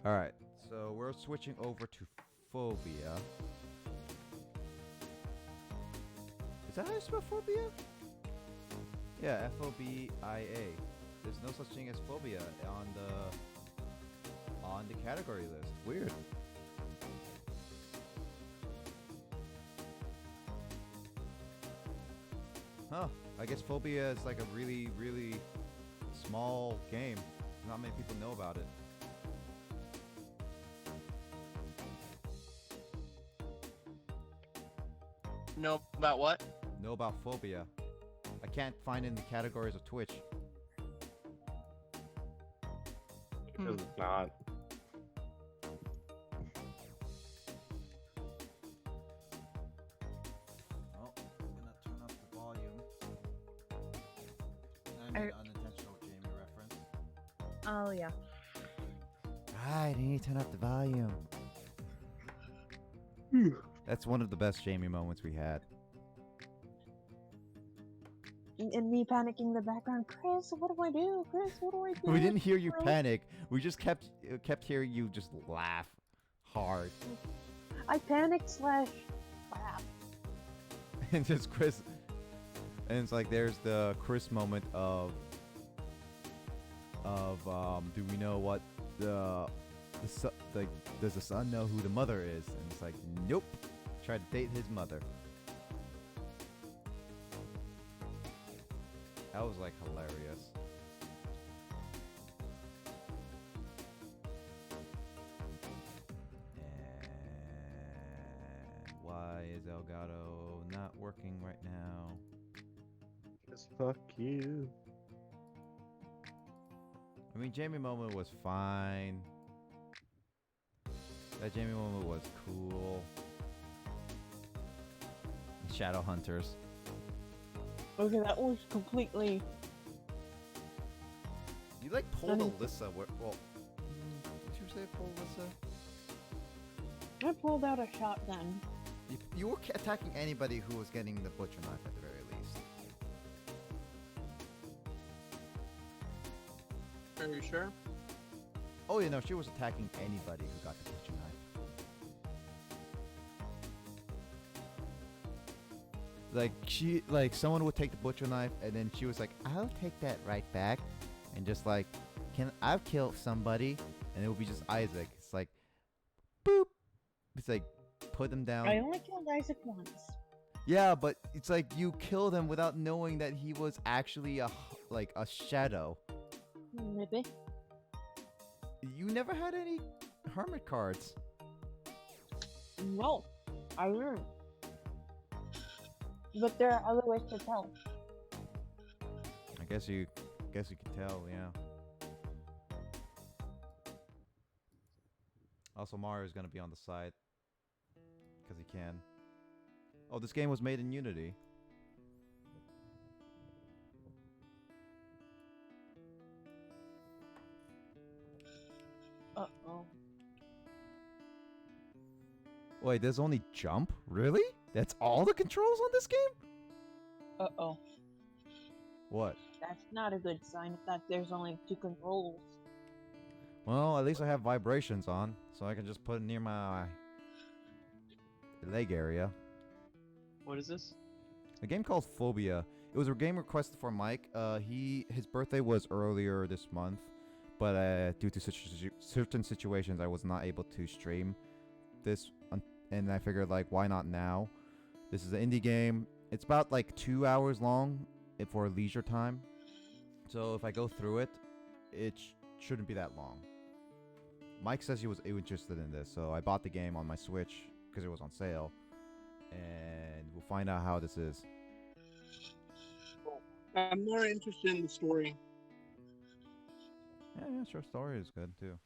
Alright, so we're switching over to Phobia. Is that how you spell Phobia? Yeah, F-O-B-I-A. There's no such thing as Phobia on the category list. Weird. Huh. I guess Phobia is like a really, really small game. Not many people know about it. Know about what? Know about Phobia. I can't find it in the categories of Twitch. Because it's not. Oh, I'm gonna turn up the volume. I made an unintentional Jamie reference. Oh, yeah. Right, I need to turn up the volume. That's one of the best Jamie moments we had. And me panicking in the background. Chris, what do I do? Chris, what do I do? We didn't hear you Chris? panic. We just kept hearing you just laugh hard. I panicked / laugh. And just Chris, and it's like there's the Chris moment of do we know what does the son know who the mother is? And it's like, nope. Tried to date his mother. That was like hilarious. And why is Elgato not working right now? Just fuck you. I mean, Jamie moment was fine. That Jamie moment was cool. Shadow Hunters. Okay, that was completely. You like pulled Alyssa. Well, did you say pull Alyssa? I pulled out a shotgun. You were attacking anybody who was getting the butcher knife at the very least. Are you sure? Oh, yeah, no, she was attacking anybody who got the butcher knife. Like someone would take the butcher knife, and then she was like, "I'll take that right back," and just like, I'll kill somebody, and it would be just Isaac. It's like, boop. It's like, put them down. I only killed Isaac once. Yeah, but it's like you killed him without knowing that he was actually a shadow. Maybe. You never had any hermit cards. No, I learned. But there are other ways to tell. I guess you can tell, yeah. Also, Mario's gonna be on the side because he can. Oh, this game was made in Unity. Uh-oh. Wait, there's only jump? Really? That's all the controls on this game? Uh-oh. What? That's not a good sign if that there's only 2 controls. Well, at least I have vibrations on, so I can just put it near my leg area. What is this? A game called Fobia. It was a game requested for Mike. His birthday was earlier this month, but due to certain situations, I was not able to stream this, and I figured, like, why not now? This is an indie game. It's about like 2 hours long for leisure time. So if I go through it, it shouldn't be that long. Mike says he was interested in this, so I bought the game on my Switch because it was on sale. And we'll find out how this is. I'm more interested in the story. Yeah, sure. Story is good too.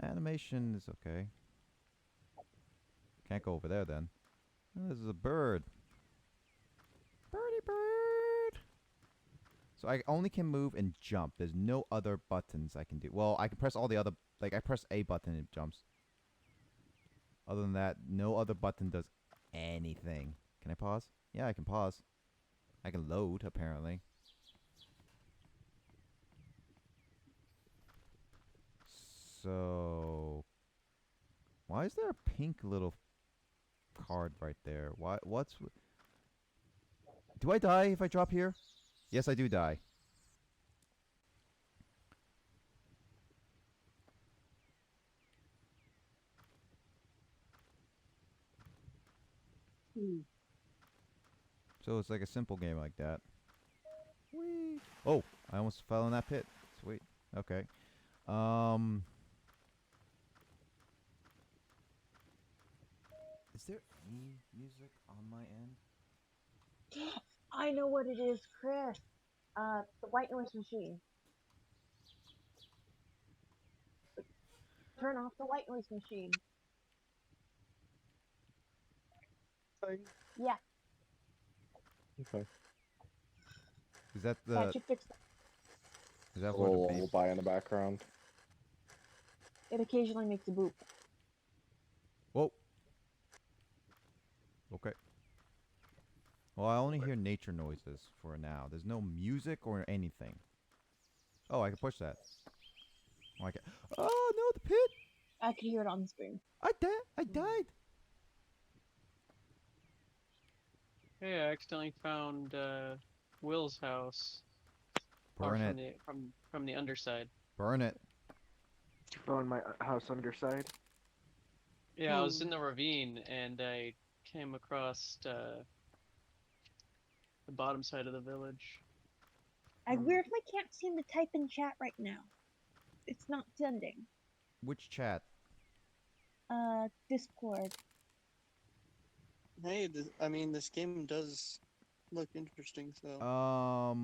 Animation is okay. Can't go over there then. Oh, this is a bird. Birdie bird. So I only can move and jump. There's no other buttons I can do. Well, I can press all the other... Like, I press A button and it jumps. Other than that, no other button does anything. Can I pause? Yeah, I can pause. I can load, apparently. So, why is there a pink little card right there? Why? What's? Do I die if I drop here? Yes, I do die. So it's like a simple game like that. Whee! Oh, I almost fell in that pit. Sweet. Okay. Is there any music on my end? I know what it is, Chris. The white noise machine. Turn off the white noise machine. Thing. Yeah, Okay. Is that that the? should fix that. Is that A where the little baby? lullaby in the background. It occasionally makes a boop. Whoa. Okay. Well, I only hear nature noises for now. There's no music or anything. Oh, I can push that. Oh, I can. Oh no, the pit! I could hear it on the screen. I died. Hey, I accidentally found Will's house. Burn Or it. from the underside. Burn it. On my house underside. Yeah, I was in the ravine and I came across the bottom side of the village. I weirdly can't seem to type in chat right now. It's not sending. Which chat? Discord. Hey, I mean, this game does look interesting, so.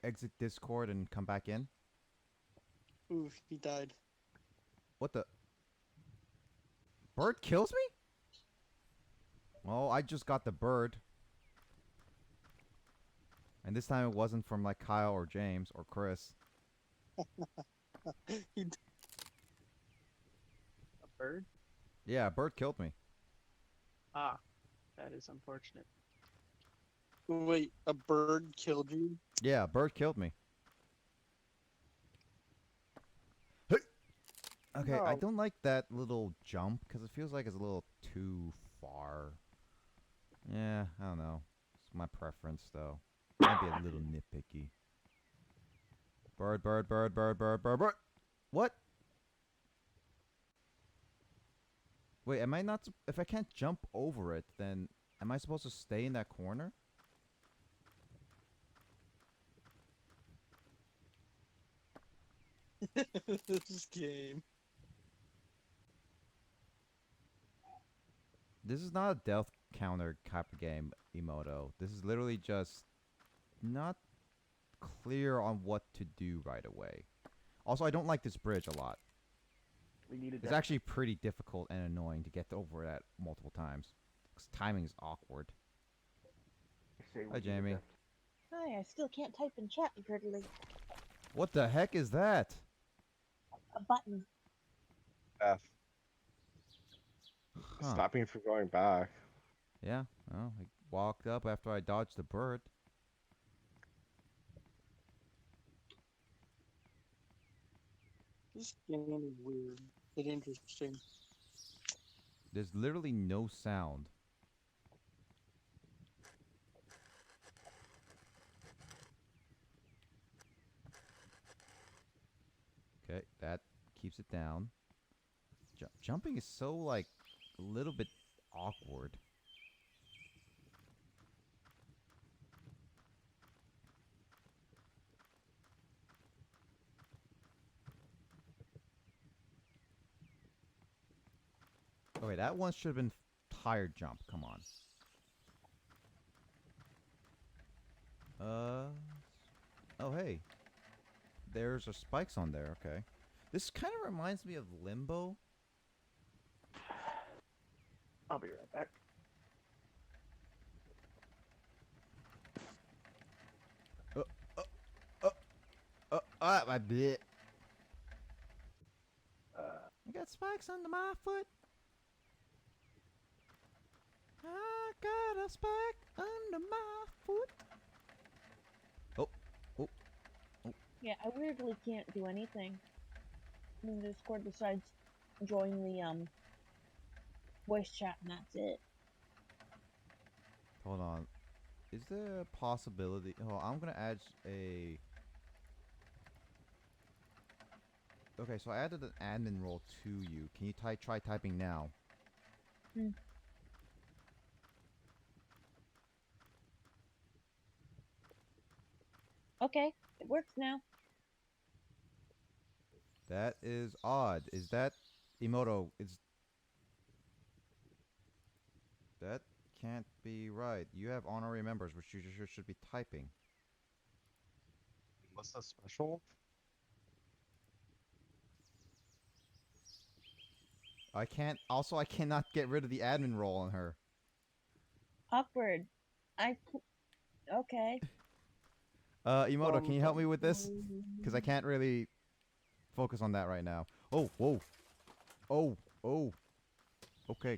Exit Discord and come back in. Oof, he died. What the? Bird kills me? Well, I just got the bird. And this time it wasn't from like Kyle or James or Chris. He A bird? Yeah, a bird killed me. Ah, that is unfortunate. Wait, a bird killed you? Yeah, a bird killed me. Hey! Okay, I No. don't like that little jump because it feels like it's a little too far. Yeah, I don't know. It's my preference though. Might be a little nitpicky. Bird, bird, bird, bird, bird, bird, bird. What? Wait, am I not? If I can't jump over it, then am I supposed to stay in that corner? This game. This is not a death counter type of game, Emoto. This is literally just not clear on what to do right away. Also, I don't like this bridge a lot. We need a It's actually pretty difficult and annoying to get over that multiple times. 'Cause timing is awkward. Hi, Jamie. Hi, I still can't type in chat weirdly. What the heck is that? A button. F. Huh. Stop me from going back. Yeah, well, I walked up after I dodged the bird. This game is weird but interesting. There's literally no sound. Okay, that keeps it down. Jumping is so, like, a little bit awkward. Okay, that one should have been tire jump. Come on. Oh, hey. There's spikes on there. Okay. This kind of reminds me of Limbo. I'll be right back. My bit. I got spikes under my foot. I got a spike under my foot. Yeah, I weirdly can't do anything. in the Discord besides join the voice chat, and that's it. Hold on. Is there a possibility? Oh, I'm gonna add a. Okay, so I added an admin role to you. Can you try typing now? Hmm. Okay, it works now. That is odd. Is that Emoto? Is that can't be right? You have honorary members, which you should be typing. What's that special? I can't. Also, I cannot get rid of the admin role on her. Awkward. Okay. Emoto, can you help me with this? Because I can't really focus on that right now. Oh, whoa. Oh, oh. Okay.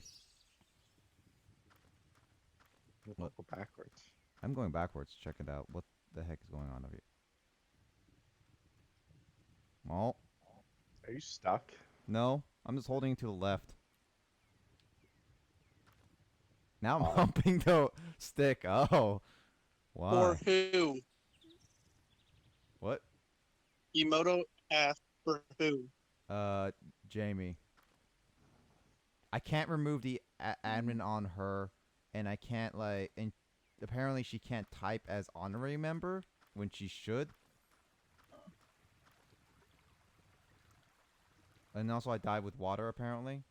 We'll go backwards. I'm going backwards. Check it out. What the heck is going on over here? Oh, Are you stuck? no. I'm just holding to the left. Now I'm Oh. humping the stick. Oh. For Why? who? What? Emoto asked for who? Jamie. I can't remove the admin on her, and I can't, like, and apparently she can't type as honorary member when she should. And also I died with water, apparently.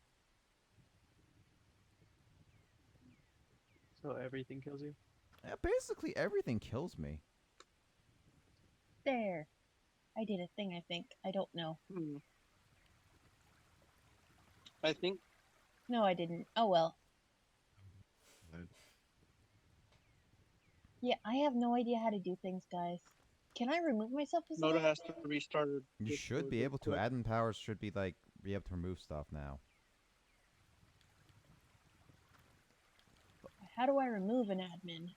So everything kills you? Yeah, basically everything kills me. There. I did a thing, I think. I don't know. I think No, I didn't. Oh well. Good. Yeah, I have no idea how to do things, guys. Can I remove myself as an Moto has admin? to restart. You should be able to. Admin powers should be, like, be able to remove stuff now. How do I remove an admin?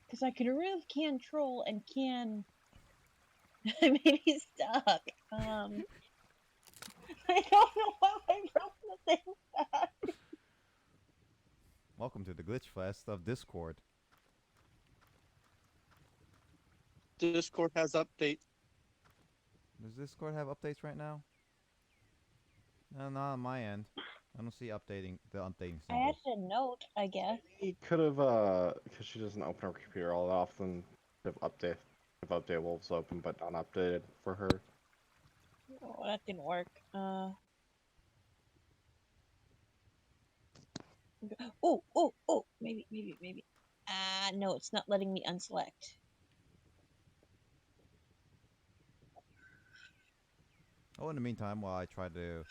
Because I can remove can troll and can... I may be stuck. I don't know why I broke the thing back. Welcome to the glitch fest of Discord. Discord has updates. Does Discord have updates right now? No, not on my end. I don't see the updating I symbols. added a note, I guess. He could have, because she doesn't open her computer all that often. If update wolves open but not updated for her. Oh, that didn't work. Oh, maybe. No, it's not letting me unselect. Oh, in the meantime, while I try to...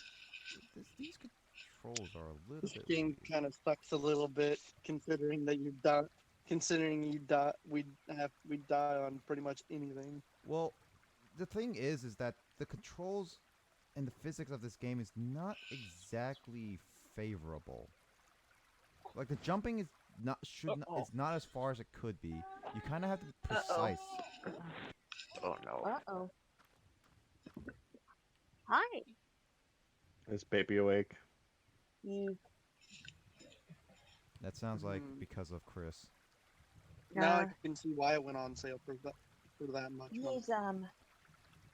These controls are a little This bit... game weird. kind of sucks a little bit, considering that you die. Considering we die on pretty much anything. Well, the thing is that the controls and the physics of this game is not exactly favorable. Like, the jumping is not it's not as far as it could be. You kind of have to be precise. Oh no. Uh-oh. Hi. Is baby awake? You. That sounds like because of Chris. Now I can see why it went on sale for that much money.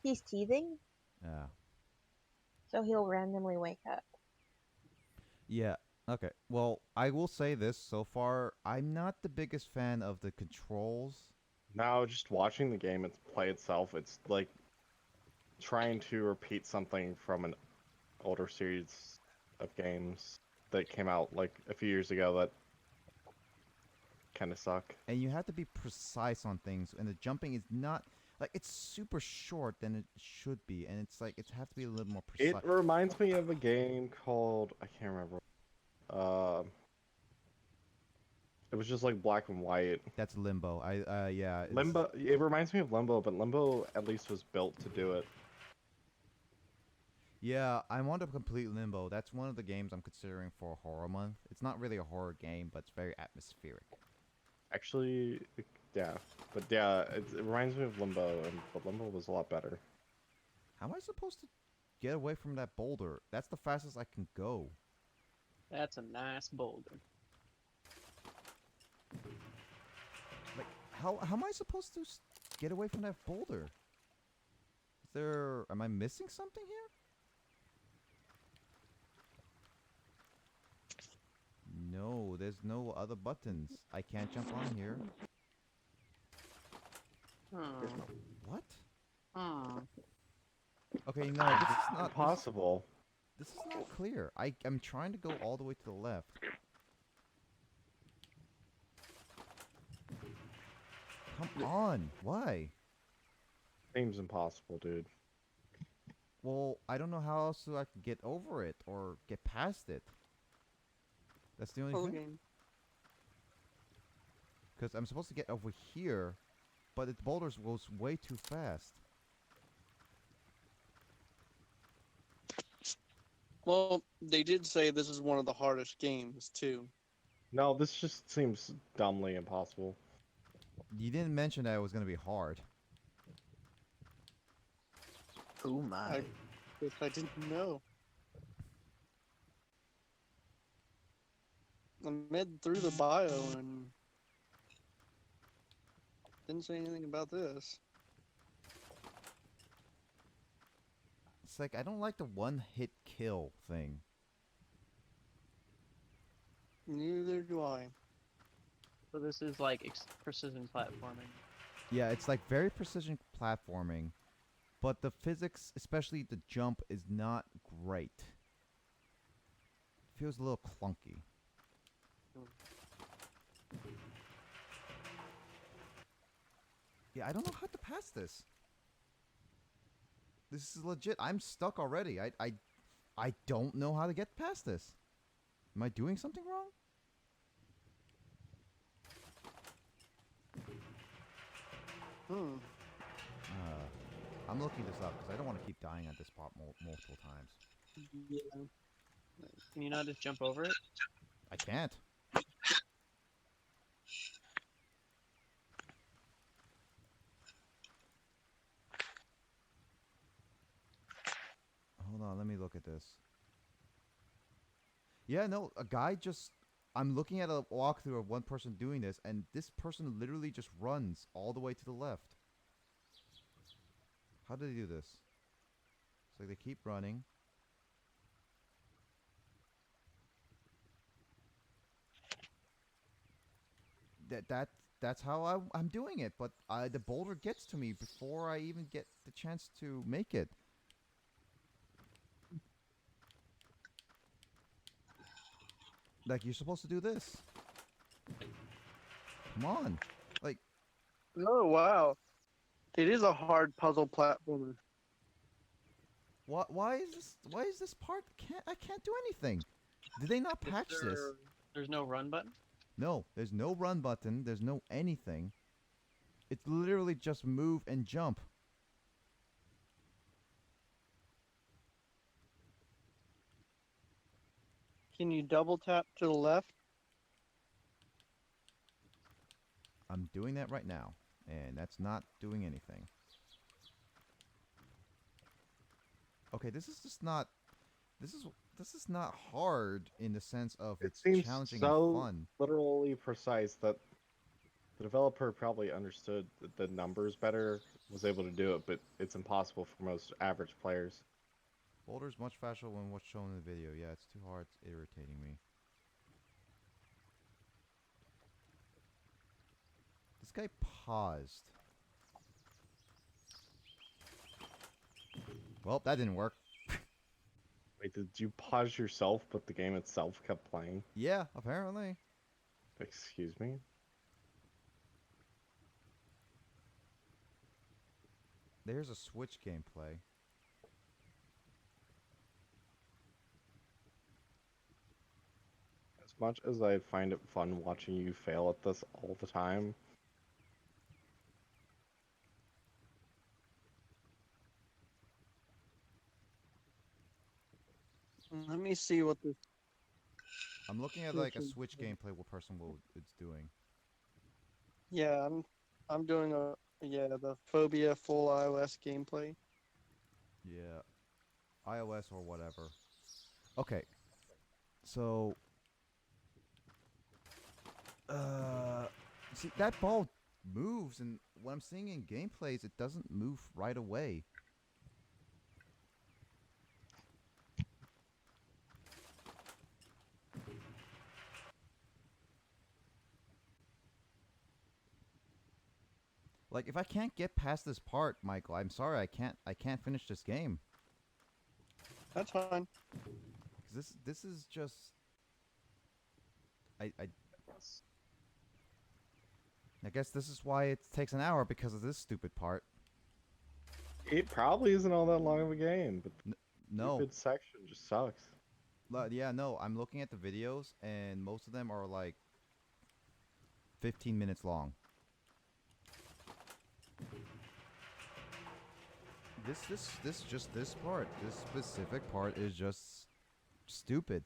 He's teething, Yeah. so he'll randomly wake up. Yeah. Okay. Well, I will say this so far. I'm not the biggest fan of the controls. Now, just watching the game play itself, it's like trying to repeat something from an older series of games that came out like a few years ago that kind of suck. And you have to be precise on things, and the jumping is not like it's super short than it should be, and it's like it have to be a little more precise. It reminds me of a game called I can't remember. It was just like black and white. That's Limbo. Yeah. Limbo. It reminds me of Limbo, but Limbo at least was built to do it. Yeah, I want to complete Limbo. That's one of the games I'm considering for horror month. It's not really a horror game, but it's very atmospheric. Actually, yeah, but yeah, it reminds me of Limbo, but Limbo was a lot better. How am I supposed to get away from that boulder? That's the fastest I can go. That's a nice boulder. Like, how am I supposed to get away from that boulder? Am I missing something here? No, there's no other buttons. I can't jump on here. Hmm. What? Hmm. Okay, no, this is not Impossible. This is not clear. I'm trying to go all the way to the left. Come on, why? Seems impossible, dude. Well, I don't know how else I can get over it or get past it. That's the only Puzzle thing. game. Because I'm supposed to get over here, but the boulders goes way too fast. Well, they did say this is one of the hardest games too. No, this just seems dumbly impossible. You didn't mention that it was going to be hard. Oh my. I guess I didn't know. I read through the bio and didn't say anything about this. It's like, I don't like the one-hit kill thing. Neither do I. So this is like precision platforming. Yeah, it's like very precision platforming, but the physics, especially the jump, is not great. Feels a little clunky. Yeah, I don't know how to pass this. This is legit. I'm stuck already. I don't know how to get past this. Am I doing something wrong? Hmm. I'm looking this up because I don't want to keep dying at this spot multiple times. Yeah. Can you not just jump over it? I can't. Hold on, let me look at this. Yeah, no, a guy just... I'm looking at a walkthrough of one person doing this, and this person literally just runs all the way to the left. How do they do this? It's like they keep running. That's how I'm doing it, but the boulder gets to me before I even get the chance to make it. Like, you're supposed to do this. Come on. Like, Oh wow. It is a hard puzzle platformer. why is this part I can't do anything? Did they not patch this? There's no run button? No, there's no run button, there's no anything. It's literally just move and jump. Can you double tap to the left? I'm doing that right now, and that's not doing anything. Okay, this is just not... This is not hard in the sense of It it's seems challenging so and fun. literally precise that the developer probably understood the numbers better, was able to do it, but it's impossible for most average players. Boulder's much faster than what's shown in the video. Yeah, it's too hard. It's irritating me. This guy paused. Well, that didn't work. Wait, did you pause yourself, but the game itself kept playing? Yeah, apparently. Excuse me? There's a Switch gameplay. As much as I find it fun watching you fail at this all the time, Let me see what this. I'm looking at like a Switch gameplay what person it's doing. Yeah, I'm doing the Fobia full iOS gameplay. Yeah, iOS or whatever. Okay, so see that ball moves, and what I'm seeing in gameplays, it doesn't move right away. Like if I can't get past this part, Michael, I'm sorry, I can't finish this game. That's fine. 'Cause this is just I guess this is why it takes an hour, because of this stupid part. It probably isn't all that long of a game, but the No. stupid section just sucks. Yeah, no, I'm looking at the videos and most of them are like 15 minutes long. This part, this specific part is just stupid.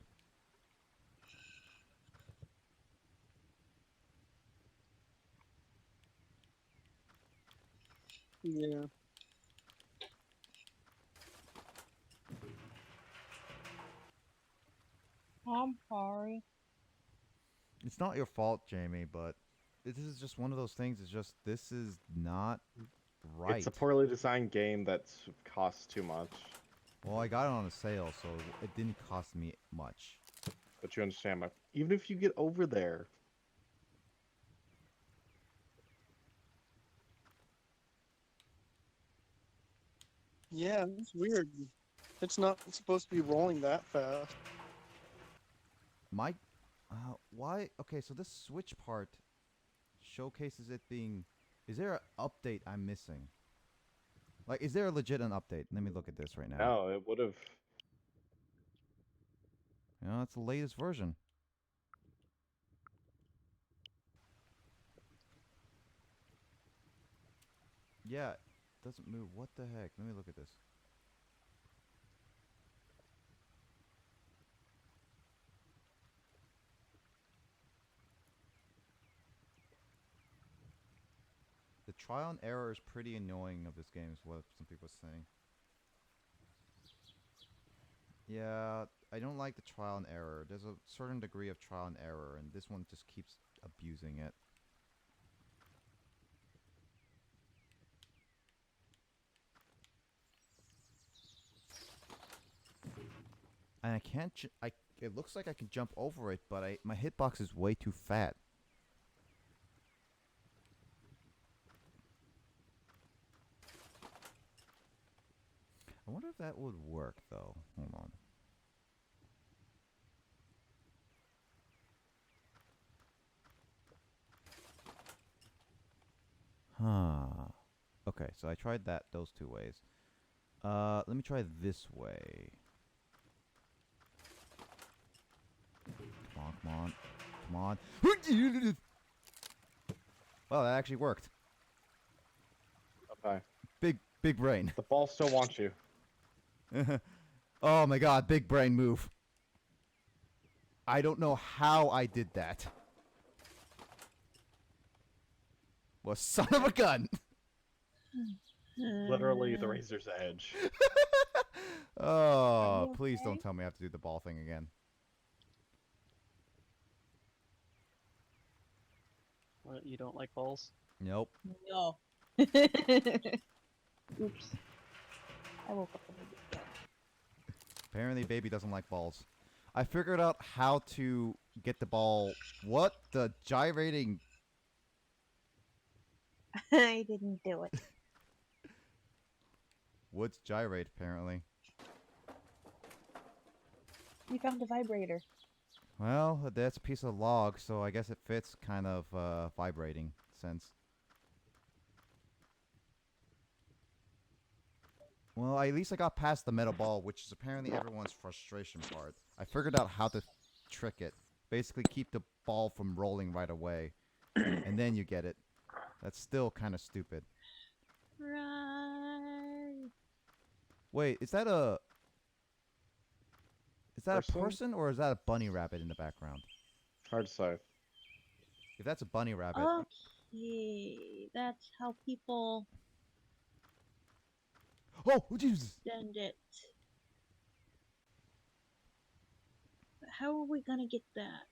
Yeah. I'm sorry. It's not your fault, Jamie, but this is just one of those things. It's just, this is not right. It's a poorly designed game that costs too much. Well, I got it on a sale, so it didn't cost me much. But you understand, even if you get over there, Yeah, it's weird. It's not supposed to be rolling that fast. My, why? Okay, so this switch part showcases it being. Is there an update I'm missing? Like, is there a legit an update? Let me look at this right now. no, it would have. You know, it's the latest version. Yeah, it doesn't move. What the heck? Let me look at this. The trial and error is pretty annoying of this game, is what some people are saying. Yeah, I don't like the trial and error. There's a certain degree of trial and error, and this one just keeps abusing it. And I can't. It looks like I can jump over it, but my hitbox is way too fat. I wonder if that would work, though. Hold on. Huh. Okay, so I tried those two ways. Let me try this way. Come on, come on, come on. Well, that actually worked. Okay. Big brain. The ball still wants you. Oh my god, big brain move. I don't know how I did that. Well, son of a gun. Literally the razor's edge. Oh, you please okay? don't tell me I have to do the ball thing again. What, you don't like balls? Nope. No. Oops. I woke up a little bit. Apparently, baby doesn't like balls. I figured out how to get the ball. What? The gyrating. I didn't do it. Woods gyrate, apparently. You found a vibrator. Well, that's a piece of log, so I guess it fits kind of vibrating sense. Well, at least I got past the metal ball, which is apparently everyone's frustration part. I figured out how to trick it. Basically, keep the ball from rolling right away, and then you get it. That's still kind of stupid. Right. Wait, is that a Person? person or is that a bunny rabbit in the background? Hard to say. If that's a bunny rabbit, Okay, that's how people. Oh, Jesus! Send it. But how are we gonna get that?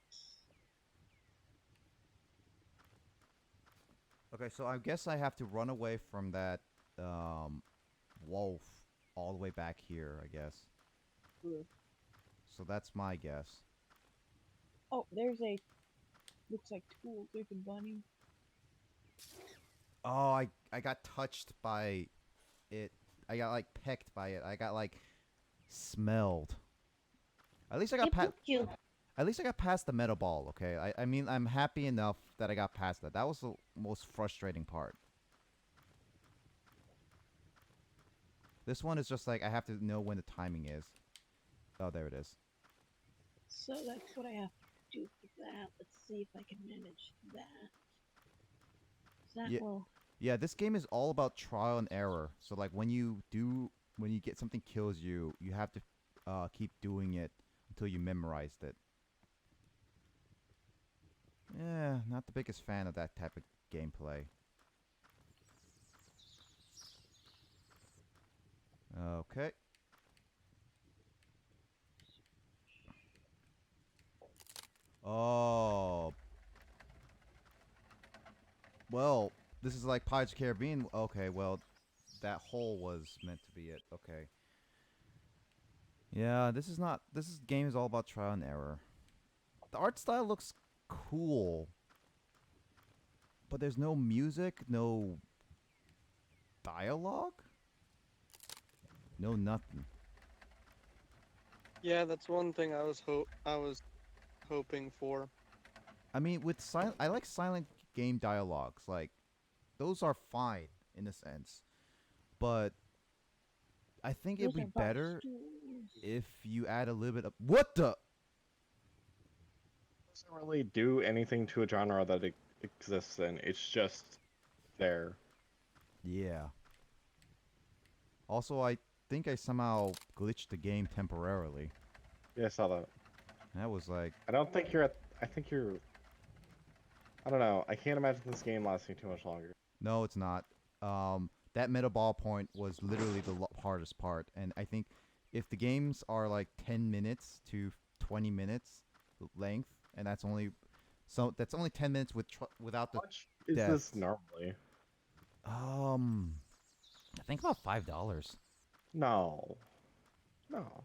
Okay, so I guess I have to run away from that wolf all the way back here, I guess. Yeah. So that's my guess. Oh, there's a. Looks like tools. There's a bunny. Oh, I got touched by it. I got like pecked by it. I got like smelled. At least I got It poked you. At least I got past the metal ball, okay? I mean, I'm happy enough that I got past that. That was the most frustrating part. This one is just like, I have to know when the timing is. Oh, there it is. So that's what I have to do for that. Let's see if I can manage that. That Yeah. will. Yeah, this game is all about trial and error. So like when you get something kills you, you have to keep doing it until you memorized it. Yeah, not the biggest fan of that type of gameplay. Okay. Oh. Well, this is like Pirates of the Caribbean. Okay, well, that hole was meant to be it. Okay. Yeah, this game is all about trial and error. The art style looks cool, but there's no music, no dialogue, no nothing. Yeah, that's one thing I was hoping for. I mean, with I like silent game dialogues. Like, those are fine in a sense, but I think it'd Those be are box better tools. if you add a little bit of what the. Doesn't really do anything to a genre that it exists in. It's just there. Yeah. Also, I think I somehow glitched the game temporarily. Yeah, I saw that. That was like, I don't think you're at. I think you're. I don't know. I can't imagine this game lasting too much longer. no, it's not. That meta ball point was literally the hardest part, and I think if the games are like 10 minutes to 20 minutes length, and that's only 10 minutes without the How much is deaths. this normally? I think about $5. No. No.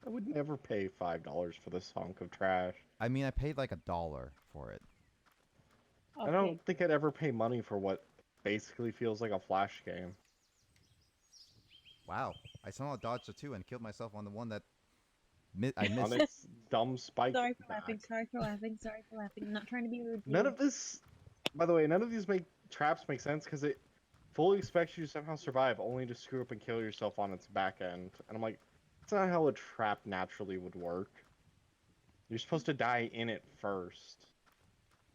I would never pay $5 for this hunk of trash. I mean, I paid like $1 for it. I Okay. don't think I'd ever pay money for what basically feels like a Flash game. Wow, I somehow dodged the two and killed myself on the one that I On missed. its dumb spike. Sorry for back. laughing. Sorry for laughing. Sorry for laughing. I'm not trying to be rude. to None you. of this, by the way, none of these traps make sense because it fully expects you to somehow survive, only to screw up and kill yourself on its back end. And I'm like, that's not how a trap naturally would work. You're supposed to die in it first.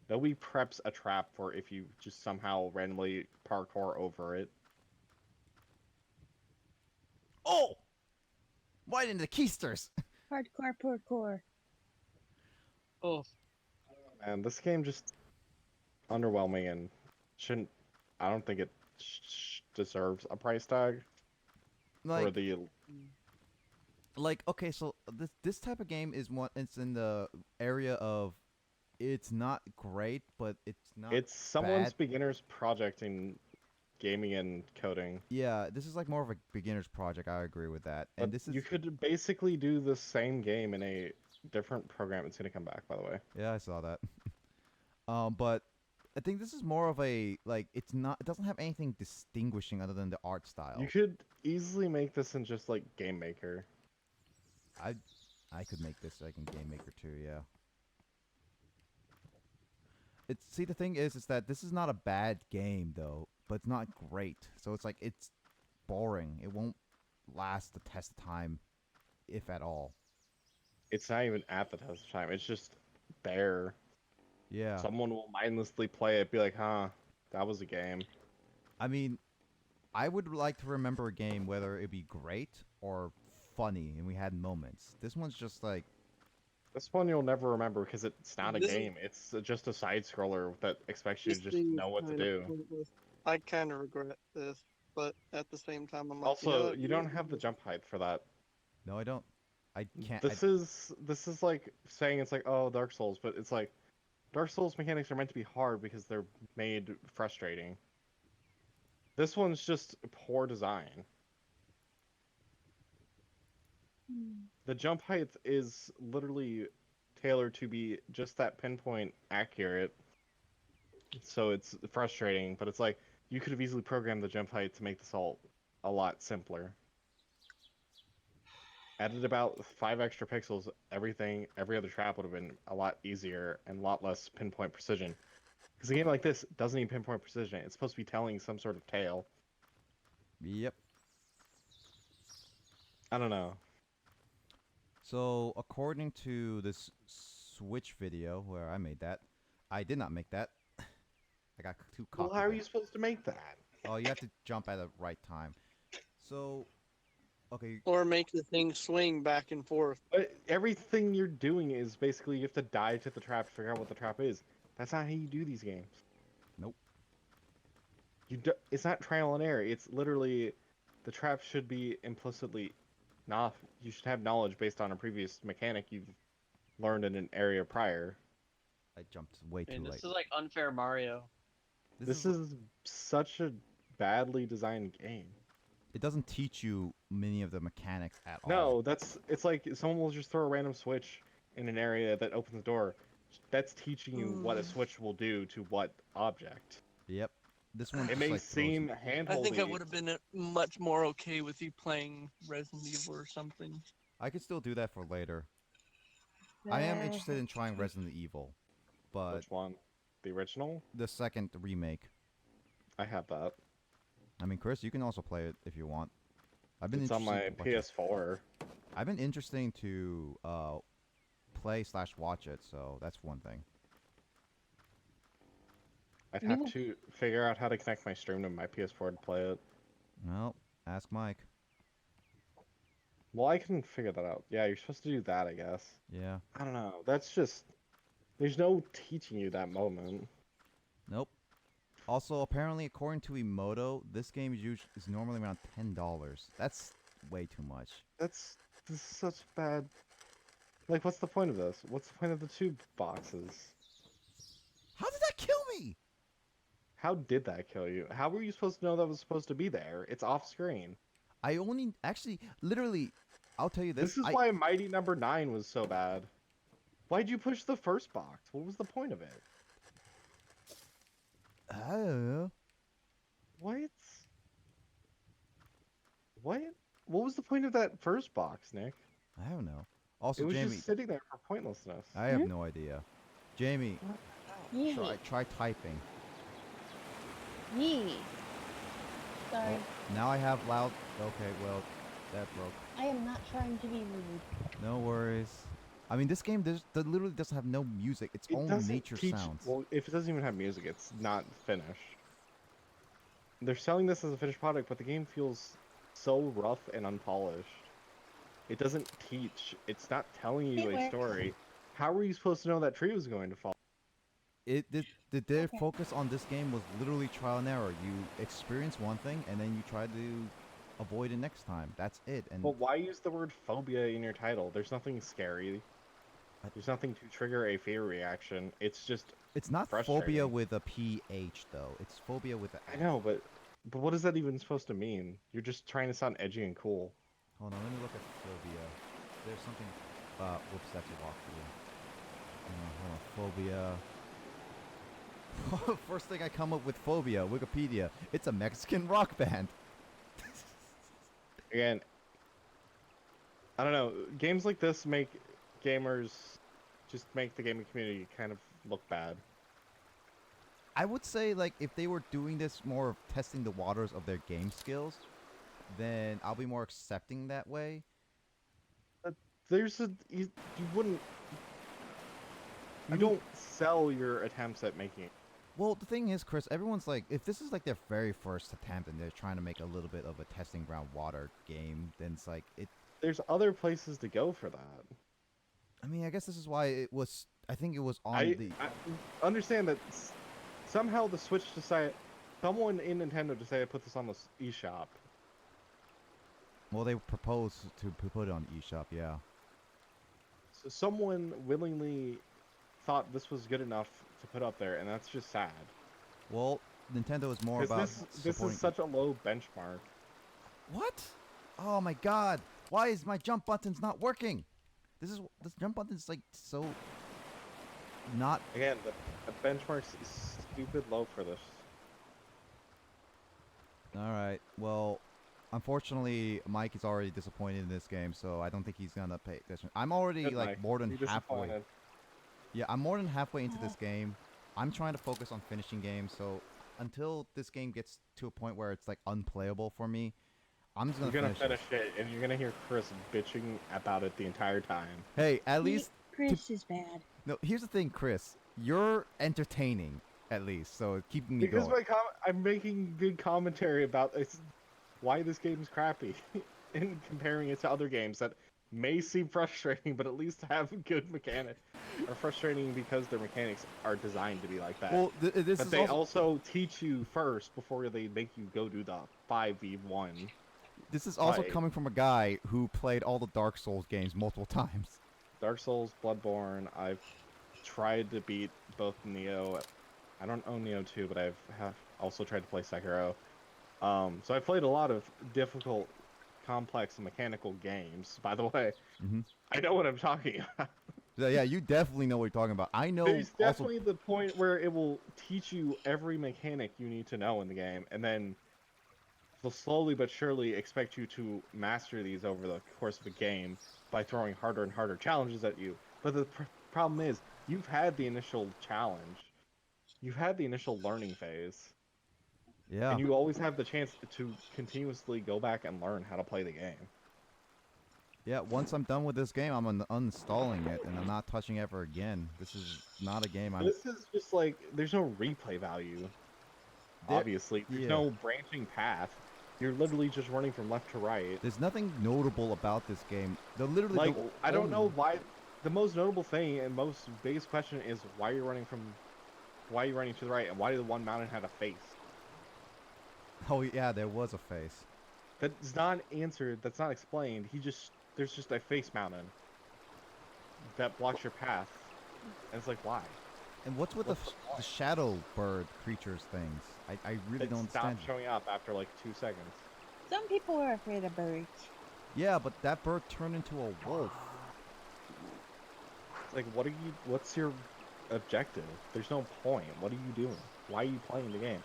Nobody preps a trap for if you just somehow randomly parkour over it. Oh! Right into the keisters! Hardcore parkour. Oh, And this game just underwhelming and shouldn't. I don't think it deserves a price tag for the. Okay, so this type of game is one. It's in the area of, it's not great, but it's not. It's someone's bad. beginner's project in gaming and coding. Yeah, this is like more of a beginner's project. I agree with that. And But this is. you could basically do the same game in a different program. It's gonna come back, by the way. Yeah, I saw that. But I think this is more of a like. It's not. It doesn't have anything distinguishing other than the art style. You could easily make this in just like Game Maker. I could make this like in Game Maker too. Yeah. The thing is that this is not a bad game though, but it's not great. So it's like it's boring. It won't last the test of time, if at all. It's not even at the test of time. It's just there. Yeah. Someone will mindlessly play it, be like, huh, that was a game. I mean, I would like to remember a game whether it be great or funny, and we had moments. This one's just like, This one you'll never remember because it's not a This is- game. It's just a side scroller that expects you to This just seems know what to kinda do. pointless. I kind of regret this. but at the same time, I'm like, Also, yeah, you don't have the jump height for that. No, I don't. I can't. This is like saying it's like, oh, Dark Souls, but it's like Dark Souls mechanics are meant to be hard because they're made frustrating. This one's just poor design. The jump height is literally tailored to be just that pinpoint accurate. So it's frustrating, but it's like you could have easily programmed the jump height to make this all a lot simpler. Added about 5 extra pixels, every other trap would have been a lot easier and a lot less pinpoint precision. Because a game like this doesn't need pinpoint precision. It's supposed to be telling some sort of tale. Yep. I don't know. So according to this Switch video where I made that, I did not make that. I got too Well, cocky. how are there. you supposed to make that? Oh, you have to jump at the right time. So, okay. or make the thing swing back and forth. But everything you're doing is basically you have to die to the trap to figure out what the trap is. That's not how you do these games. Nope. It's not trial and error. It's literally the trap should be implicitly you should have knowledge based on a previous mechanic you've learned in an area prior. I jumped way too And late. this is like unfair Mario. This is such a badly designed game. It doesn't teach you many of the mechanics at all. No, it's like someone will just throw a random switch in an area that opens the door. That's teaching you what a switch will do to what object. Yep. This one. It may seem handholdy. I think I would have been much more okay with you playing Resident Evil or something. I could still do that for later. I am interested in trying Resident Evil, but Which one? The original? the second remake. I have that. I mean, Chris, you can also play it if you want. I've been It's on my interested to watch it. PS4. I've been interesting to play/watch it, so that's one thing. I'd have to figure out how to connect my stream to my PS4 to play it. Well, ask Mike. Well, I can figure that out. Yeah, you're supposed to do that, I guess. Yeah. I don't know. That's just... There's no teaching you that moment. Nope. Also, apparently, according to Emoto, this game is normally around $10. That's way too much. This is such bad... Like, what's the point of this? What's the point of the 2 boxes? How did that kill me? How did that kill you? How were you supposed to know that was supposed to be there? It's off screen. I only actually, literally, I'll tell you this. This is why Mighty Number 9 was so bad. Why'd you push the first box? What was the point of it? I don't know. What? What? What was the point of that first box, Nick? I don't know. Also, It was Jamie, just sitting there for pointlessness. I have no idea. Jamie, Yee. try typing. Yee. Sorry. Well, now I have loud. Okay, well, that broke. I am not trying to be rude. No worries. I mean, this game that literally doesn't have no music. It's It all doesn't nature teach- sounds. Well, if it doesn't even have music, it's not finished. They're selling this as a finished product, but the game feels so rough and unpolished. It doesn't teach. It's not telling you It a works. story. How were you supposed to know that tree was going to fall? Their focus on this game was literally trial and error. You experience one thing and then you try to avoid it next time. That's it. And Well, why use the word phobia in your title? There's nothing scary. There's nothing to trigger a fear reaction. It's just... it's not phobia frustrating. with a PH though. It's phobia with a. I know, but what is that even supposed to mean? You're just trying to sound edgy and cool. Hold on, let me look at phobia. There's something. Whoops, that's a walkthrough. Hold on, phobia. First thing I come up with phobia, Wikipedia. It's a Mexican rock band. Again, I don't know. Games like this make gamers just make the gaming community kind of look bad. I would say, like, if they were doing this more of testing the waters of their game skills, then I'll be more accepting that way. There's you wouldn't... You don't sell your attempts at making it. Well, the thing is, Chris, everyone's like, if this is like their very first attempt and they're trying to make a little bit of a testing ground water game, then it's like, There's other places to go for that. I mean, I guess this is why it was, I think it was on the... I understand that somehow the Switch decided, someone in Nintendo decided to put this on the eShop. Well, they proposed to put it on eShop, yeah. So someone willingly thought this was good enough to put up there, and that's just sad. Well, Nintendo is more about Because this supporting. is such a low benchmark. What? Oh my God! Why is my jump button's not working? This jump button's like so not. Again, the benchmark's stupid low for this. All right. Well, unfortunately, Mike is already disappointed in this game, so I don't think he's gonna pay attention. I'm already Good like Mike. more than Be halfway. disappointed. Yeah, I'm more than halfway into this game. I'm trying to focus on finishing games, so until this game gets to a point where it's like unplayable for me, I'm just You're gonna gonna finish finish it, and you're gonna hear Chris bitching about it the entire time. Hey, at least Chris is bad. no. Here's the thing, Chris. You're entertaining, at least, so keeping me Because going. I'm making good commentary about why this game's crappy, and comparing it to other games that may seem frustrating, but at least have good mechanics. Are frustrating because their mechanics are designed to be like that. Well, this But is they also, also teach you first before they make you go do the 5v1. this is also fight. coming from a guy who played all the Dark Souls games multiple times. Dark Souls, Bloodborne. I've tried to beat both Neo. I don't own Neo 2, but have also tried to play Sekiro. So I played a lot of difficult, complex, mechanical games. By the way, Mm-hmm. I know what I'm talking about. Yeah, you definitely know what you're talking about. I know. There's Also, definitely the point where it will teach you every mechanic you need to know in the game, and then they'll slowly but surely expect you to master these over the course of a game by throwing harder and harder challenges at you. But the problem is, you've had the initial challenge, you've had the initial learning phase, yeah. and you always have the chance to continuously go back and learn how to play the game. Yeah, once I'm done with this game, I'm uninstalling it, and I'm not touching it ever again. This is not a game I'm... This is just like, there's no replay value, obviously. There's yeah. no branching path. You're literally just running from left to right. There's nothing notable about this game. They're literally... Like, the I don't only- know why... The most notable thing and most biggest question is why you're running to the right, and why did the one mountain have a face? Oh, yeah, there was a face. That's not answered, that's not explained. There's just a face mountain that blocks your path. And it's like, why? And what's with the shadow bird creatures things? I really It don't understand. stopped showing up after like 2 seconds. Some people are afraid of birds. Yeah, but that bird turned into a wolf. It's like, what's your objective? There's no point. What are you doing? Why are you playing the game?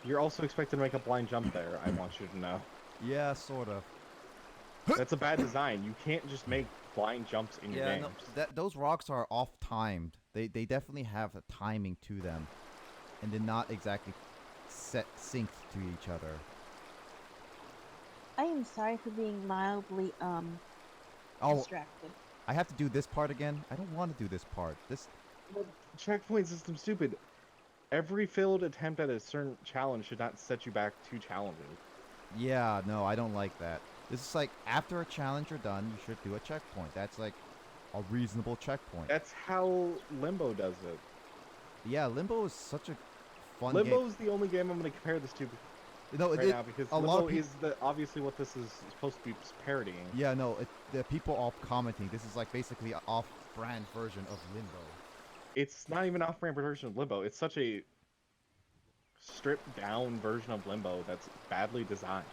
You're also expected to make a blind jump there, I want you to know. Yeah, sort of. That's a bad design. You can't just make blind jumps in your Yeah, games. no, those rocks are off-timed. They definitely have a timing to them, and they're not exactly synced to each other. I am sorry for being mildly Oh, distracted. I have to do this part again? I don't want to do this part. This... Checkpoint system stupid. Every failed attempt at a certain challenge should not set you back 2 challenges. Yeah, no, I don't like that. This is like, after a challenge you're done, you should do a checkpoint. That's like a reasonable checkpoint. That's how Limbo does it. Yeah, Limbo is such a fun Limbo game. is the only game I'm going to compare this to No, right now, because a lot Limbo of is obviously what this is supposed to be parodying. Yeah, no, the people all commenting. This is like basically an off-brand version of Limbo. It's not even an off-brand version of Limbo. It's such a stripped-down version of Limbo that's badly designed.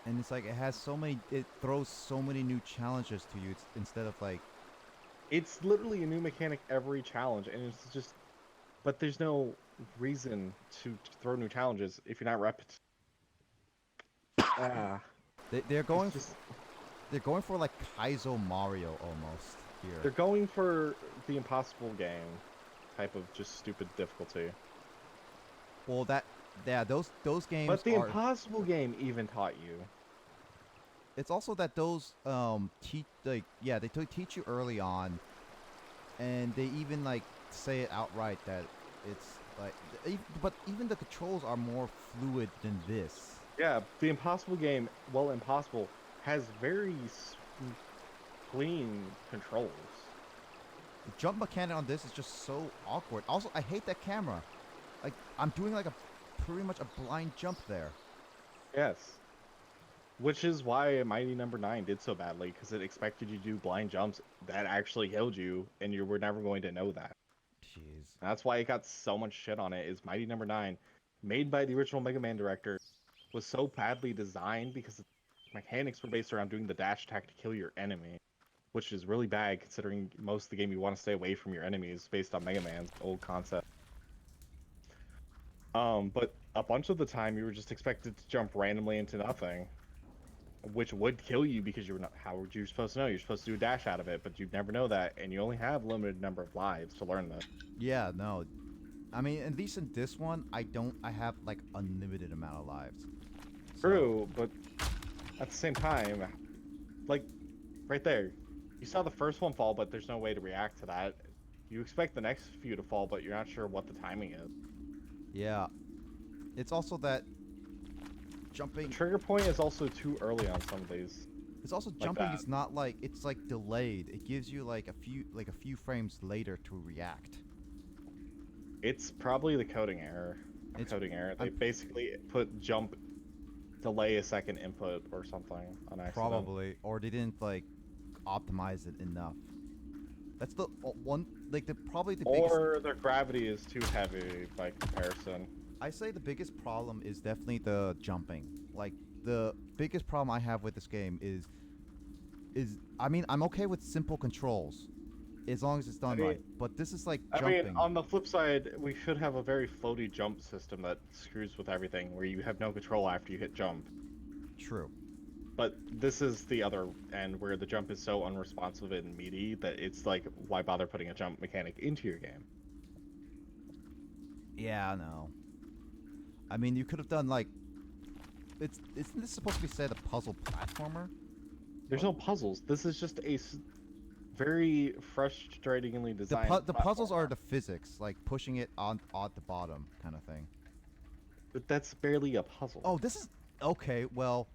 And it's like it throws so many new challenges to you instead of like... It's literally a new mechanic every challenge, and it's just... But there's no reason to throw new challenges if you're not They're going it's just... they're going for like Kaizo Mario almost here. They're going for the impossible game type of just stupid difficulty. Well, those games But the are... impossible game even taught you. It's also that those teach they teach you early on, and they even like say it outright that it's like, but even the controls are more fluid than this. Yeah, the impossible game, well, impossible, has very clean controls. The jump mechanic on this is just so awkward. Also, I hate that camera. Like, I'm doing like a pretty much a blind jump there. Yes. Which is why Mighty Number 9 did so badly, because it expected you to do blind jumps that actually killed you, and you were never going to know that. Jeez. And that's why it got so much shit on it, is Mighty Number 9, made by the original Mega Man director, was so badly designed because the mechanics were based around doing the dash attack to kill your enemy, which is really bad considering most of the game you want to stay away from your enemies based on Mega Man's old concept. But a bunch of the time you were just expected to jump randomly into nothing, which would kill you because you were not. How were you supposed to know? You're supposed to do a dash out of it, but you'd never know that, and you only have limited number of lives to learn that. Yeah, no. I mean, at least in this one, I have like unlimited amount of lives. So- True, but at the same time, like right there, you saw the first one fall, but there's no way to react to that. You expect the next few to fall, but you're not sure what the timing is. Yeah. It's also that The jumping. trigger point is also too early on some of these. It's also like jumping that. is not like it's like delayed. It gives you like a few frames later to react. It's probably the coding error. It's- Coding error. They I'm- basically put jump delay a second input or something on accident. Probably, or they didn't like optimize it enough. That's the one like probably the biggest. Or their gravity is too heavy by comparison. I say the biggest problem is definitely the jumping. Like the biggest problem I have with this game is I mean I'm okay with simple controls, as long as it's done mean- right. But this is like I jumping. mean, on the flip side, we should have a very floaty jump system that screws with everything, where you have no control after you hit jump. True. But this is the other end, where the jump is so unresponsive and meaty that it's like, why bother putting a jump mechanic into your game? Yeah, no. I mean, you could have done like. Isn't this supposed to be said a puzzle platformer? There's no puzzles. This is just a very frustratingly The designed. the puzzles are platformer. the physics, like pushing it on the bottom kind of thing. But that's barely a puzzle. Oh, this is okay. Well,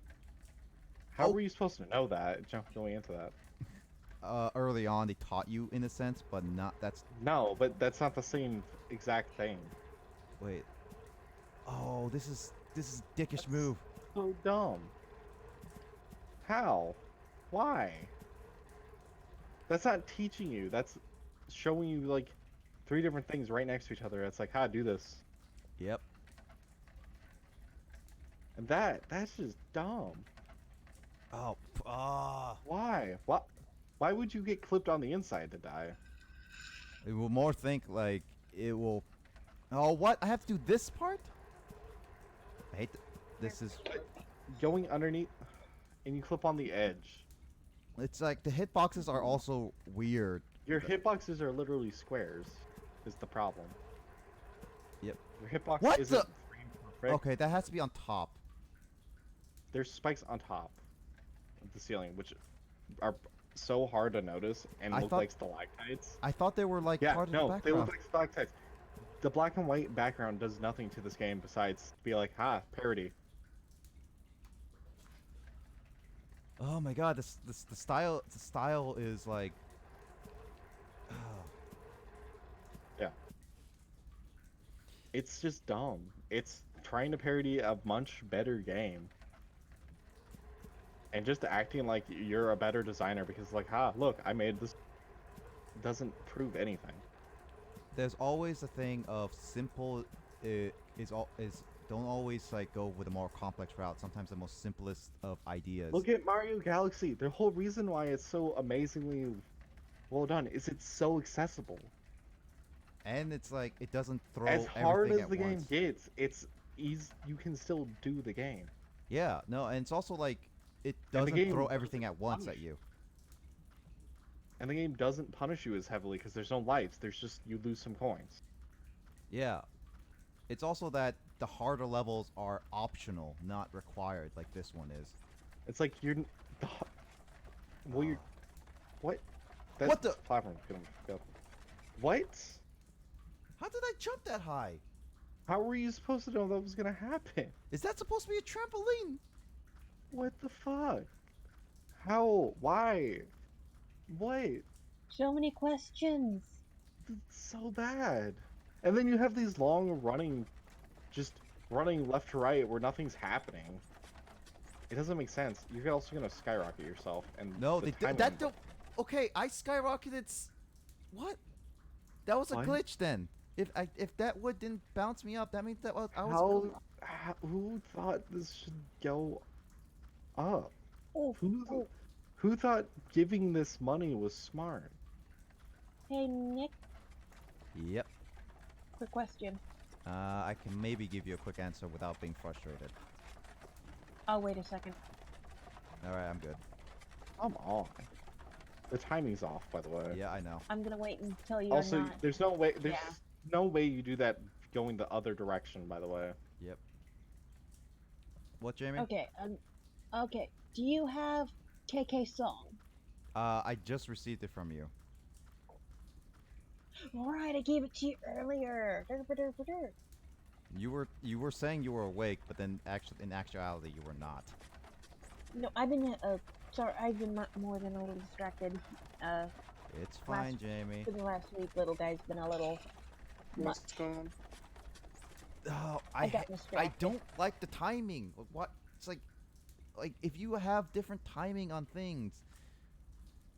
How were you supposed to know that? Going into that. early on they taught you in a sense, but not. That's No, but that's not the same exact thing. wait. Oh, this is dickish move. So dumb. How? Why? That's not teaching you. That's showing you like 3 different things right next to each other. It's like, how to do this. Yep. And that's just dumb. Oh. Why? What? Why would you get clipped on the inside to die? It will more think like it will. Oh, what? I have to do this part? I hate this is. Going underneath and you clip on the edge. It's like the hitboxes are also weird. Your hitboxes are literally squares, is the problem. Yep. Your hitbox What isn't the- frame perfect. Okay, that has to be on top. There's spikes on top of the ceiling, which are so hard to notice and I look thought- like stalactites. I thought they were like Yeah, part of no, the they background. look like stalactites. The black and white background does nothing to this game besides be like, ha, parody. Oh my god, the style is like. It's just dumb. It's trying to parody a much better game. And just acting like you're a better designer because like, ha, look, I made this. Doesn't prove anything. There's always a thing of simple is don't always like go with a more complex route. Sometimes the most simplest of ideas. Look at Mario Galaxy. The whole reason why it's so amazingly well done is it's so accessible. And it's like it doesn't throw As hard everything as at the game once. gets, it's easy. You can still do the game. Yeah, no, and it's also like it And the doesn't game throw everything at once at punish. you. And the game doesn't punish you as heavily because there's no lives. There's just you lose some coins. Yeah. It's also that the harder levels are optional, not required, like this one is. It's like you're. Well, you're. What? What the- platform's gonna go. What? How did I jump that high? How were you supposed to know that was gonna happen? Is that supposed to be a trampoline? What the fuck? How? Why? What? So many questions. It's so bad. And then you have these long running, just running left to right where nothing's happening. It doesn't make sense. You're also gonna skyrocket yourself, and No, the they timing. that don't. Okay, I skyrocketed. What? That was a What? glitch then. If that wood didn't bounce me up, that means that I was. Who thought this should go up? Oh, Who oh. who thought giving this money was smart? Hey, Nick, Yep. quick question. I can maybe give you a quick answer without being frustrated. Oh, wait a second. All right, I'm good. Come on. The timing's off, by the way. Yeah, I know. I'm gonna wait until you're Also, not. there's no way. There's Yeah. no way you do that going the other direction. By the way. Yep. What, Jamie? Okay, okay. Do you have KK song? I just received it from you. Right, I gave it to you earlier. You were saying you were awake, but then actually in actuality you were not. No, I've been sorry, I've been more than a little distracted. It's fine, Jamie. For the last week, little guy's been a little much. What's going on? Oh, I got I distracted. don't like the timing. What? It's like if you have different timing on things,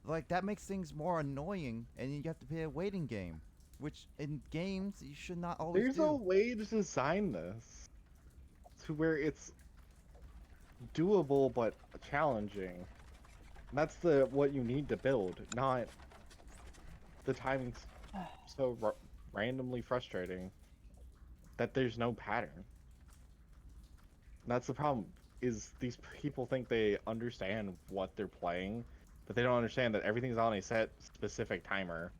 like that makes things more annoying, and you have to play a waiting game, which in games you should not always There's do. a way to design this to where it's doable but challenging. That's what you need to build, not the timing's so randomly frustrating that there's no pattern. That's the problem. Is these people think they understand what they're playing, but they don't understand that everything's on a set specific timer.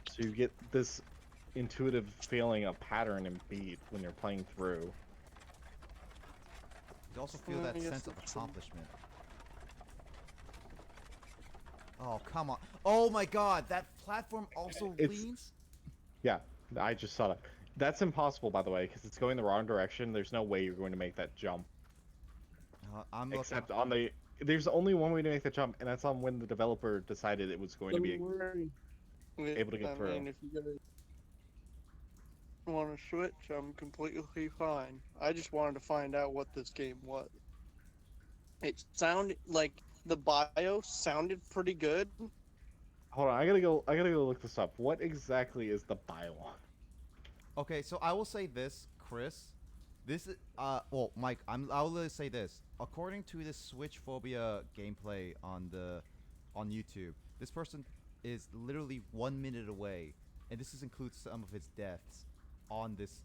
So you get this intuitive feeling of pattern and beat when you're playing through. You also feel that I guess sense of that's accomplishment. Oh, come on. Oh my god, that platform also It's- leans? Yeah, I just saw that. That's impossible, by the way, because it's going the wrong direction. There's no way you're going to make that jump. I'm looking. Except on the... There's only one way to make the jump, and that's on when the developer decided it was going to be... Don't worry. able to get through. I mean, if you guys want to switch, I'm completely fine. I just wanted to find out what this game was. It sounded like the bio sounded pretty good. Hold on, I gotta go look this up. What exactly is the bio? Okay, so I will say this, Chris. This is well, Mike. I will say this. According to this Switch Phobia gameplay on YouTube, this person is literally 1 minute away, and this includes some of his deaths on this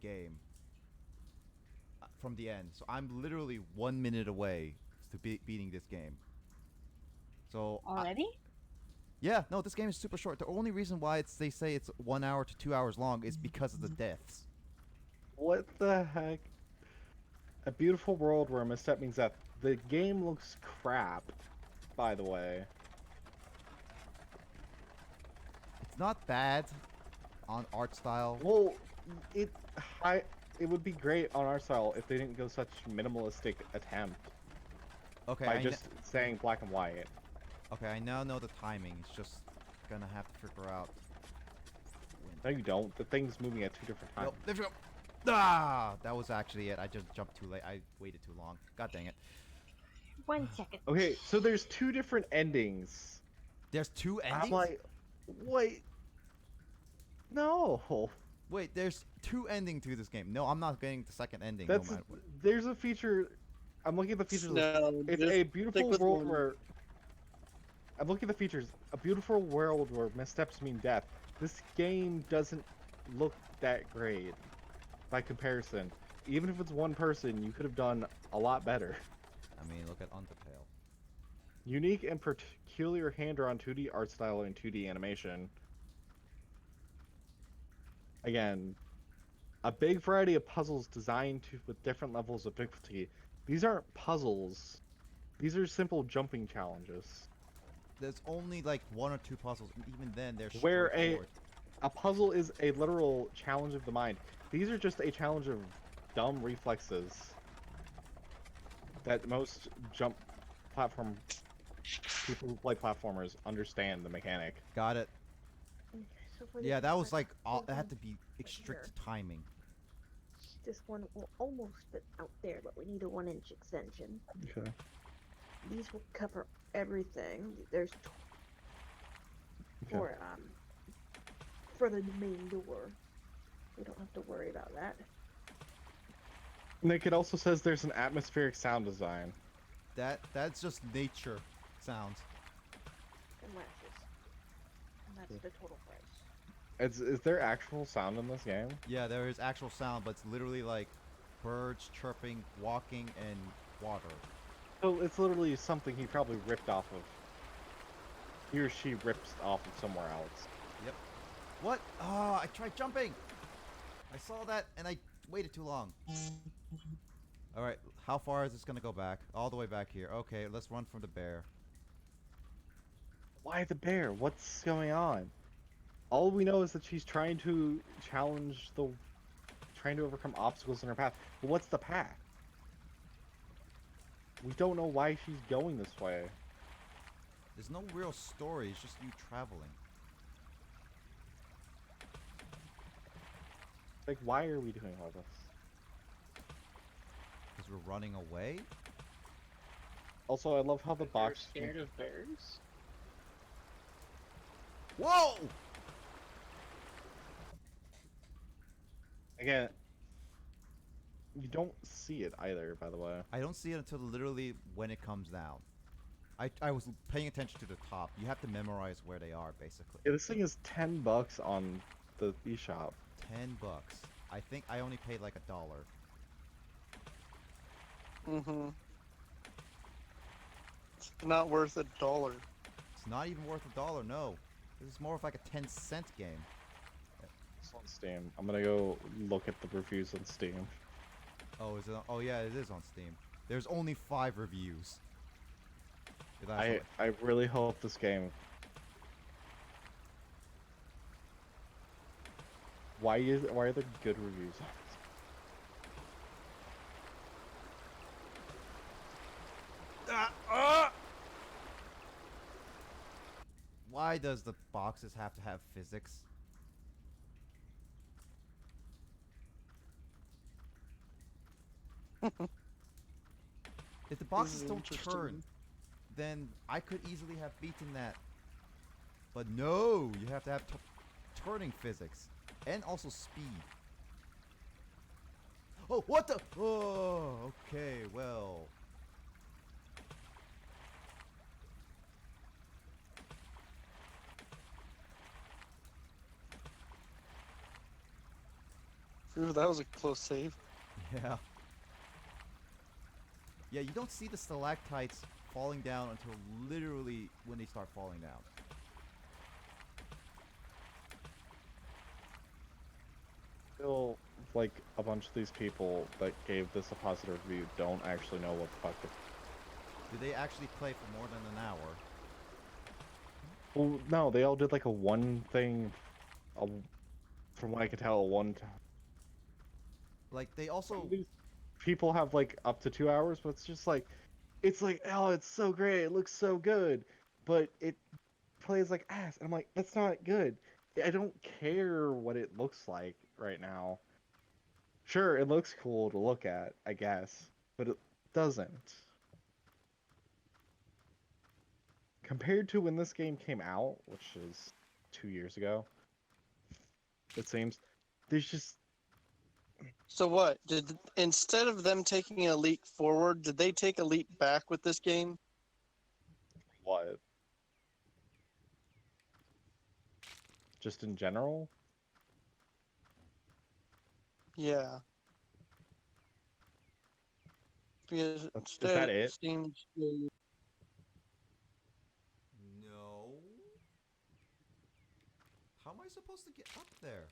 game from the end. So I'm literally 1 minute away to beating this game. So Already? yeah, no, this game is super short. The only reason why they say it's 1 hour to 2 hours long is because of the deaths. What the heck? A beautiful world where a misstep means death. The game looks crap, by the way. It's not bad on art style. Well, it would be great on our style if they didn't go such minimalistic attempt Okay, by just saying black and white. okay, I now know the timing. It's just gonna have to figure out. No, you don't. The thing's moving at two different times. Nope, there we go. Ah, that was actually it. I just jumped too late. I waited too long. God dang it. 1 second. Okay, so there's two different endings. There's two endings? I'm like, wait. No. Wait, there's two endings to this game. No, I'm not getting the second ending. That's no matter what. there's a feature. I'm looking at the features. No, It's just a beautiful with world one. where. I'm looking at the features. A beautiful world where missteps mean death. This game doesn't look that great by comparison. Even if it's one person, you could have done a lot better. I mean, look at Undertale. Unique and peculiar hand-drawn 2D art style and 2D animation. Again, a big variety of puzzles designed with different levels of difficulty. These aren't puzzles. These are simple jumping challenges. There's only like 1 or 2 puzzles, and even then they're Where straightforward. a puzzle is a literal challenge of the mind. These are just a challenge of dumb reflexes that most jump platform people who play platformers understand the mechanic. Got it. So for Yeah, this that was one, like all. It there's had one to be right strict here. timing. This one will almost fit out there, but we need a 1-inch extension. Okay. These will cover everything. There's Okay. for the main door. We don't have to worry about that. Nick, it also says there's an atmospheric sound design. That's just nature sounds. And latches. And that's the total price. Is there actual sound in this game? Yeah, there is actual sound, but it's literally like birds chirping, walking, and water. So it's literally something he probably ripped off of. He or she rips off of somewhere else. Yep. What? Oh, I tried jumping. I saw that and I waited too long. All right, how far is this gonna go back? All the way back here. Okay, let's run from the bear. Why the bear? What's going on? All we know is that she's trying to trying to overcome obstacles in her path. But what's the path? We don't know why she's going this way. There's no real story. It's just you traveling. Like, why are we doing all this? Because we're running away. Also, I love how the You're box. scared of bears? Whoa! Again, you don't see it either, by the way. I don't see it until literally when it comes down. I was paying attention to the top. You have to memorize where they are, basically. Yeah, this thing is $10 on the eShop. $10. I think I only paid like $1. Mm-hmm. It's not worth $1. It's not even worth $1. No, this is more of like a 10-cent game. It's on Steam. I'm gonna go look at the reviews on Steam. Oh, is it? Oh yeah, it is on Steam. There's only 5 reviews. That's I really hope this game. Why are there good reviews on this? Why does the boxes have to have physics? If the boxes is don't interesting. turn, then I could easily have beaten that. But no, you have to have turning physics and also speed. Oh, what the? Oh, okay, well. Ooh, that was a close save. Yeah. Yeah, you don't see the stalactites falling down until literally when they start falling down. Still, like, a bunch of these people that gave this a positive review don't actually know what the fuck. Did they actually play for more than an hour? Well, no, they all did like a one thing. From what I could tell, a one. Like, they also... These people have like up to 2 hours, but it's like, oh, it's so great, it looks so good, but it plays like ass. And I'm like, that's not good. I don't care what it looks like right now. Sure, it looks cool to look at, I guess, but it doesn't. Compared to when this game came out, which is 2 years ago, it seems, there's just... So what? Instead of them taking a leap forward, did they take a leap back with this game? What? Just in general? Yeah. Because Is instead that it? seems to... No. How am I supposed to get up there?